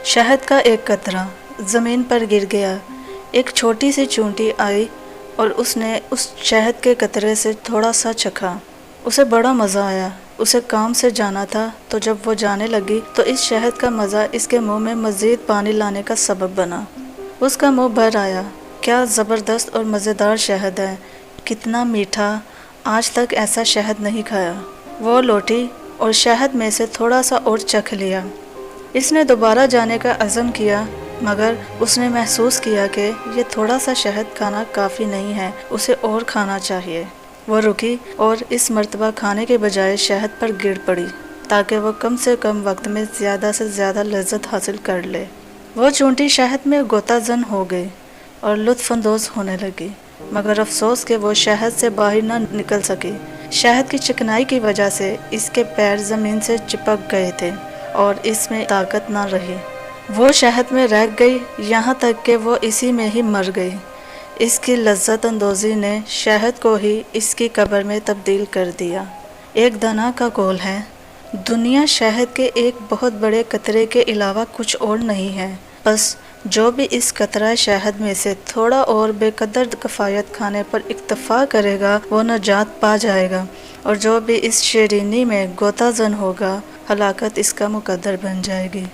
शहद का एक कतरा ज़मीन पर गिर गया। एक छोटी सी चूंटी आई और उसने उस शहद के कतरे से थोड़ा सा चखा। उसे बड़ा मज़ा आया। उसे काम से जाना था, तो जब वो जाने लगी तो इस शहद का मज़ा इसके मुंह में मज़ीद पानी लाने का सबब बना। उसका मुंह भर आया। क्या ज़बरदस्त और मज़ेदार शहद है, कितना मीठा, आज तक ऐसा शहद नहीं खाया। वो लौटी और शहद में से थोड़ा सा और चख लिया। इसने दोबारा जाने का अज़म किया, मगर उसने महसूस किया कि ये थोड़ा सा शहद खाना काफ़ी नहीं है, उसे और खाना चाहिए। वो रुकी और इस मर्तबा खाने के बजाय शहद पर गिर पड़ी, ताकि वो कम से कम वक्त में ज़्यादा से ज़्यादा लज्जत हासिल कर ले। वो चूंटी शहद में गोताजन हो गई और लुत्फ़अंदोज़ होने लगी, मगर अफसोस कि वो शहद से बाहर ना निकल सकी। शहद की चिकनाई की वजह से इसके पैर ज़मीन से चिपक गए थे और इसमें ताकत ना रही। वो शहद में रह गई, यहाँ तक कि वो इसी में ही मर गई। इसकी लज्जत अंदोज़ी ने शहद को ही इसकी कब्र में तब्दील कर दिया। एक दाना का कौल है, दुनिया शहद के एक बहुत बड़े कतरे के अलावा कुछ और नहीं है। बस जो भी इस कतरा शहद में से थोड़ा और बेकदर कफ़ायत खाने पर इक्तफ़ा करेगा वो नजात पा जाएगा, और जो भी इस शीरीनी में गोताजन होगा हलाकत इसका मुकद्दर बन जाएगी।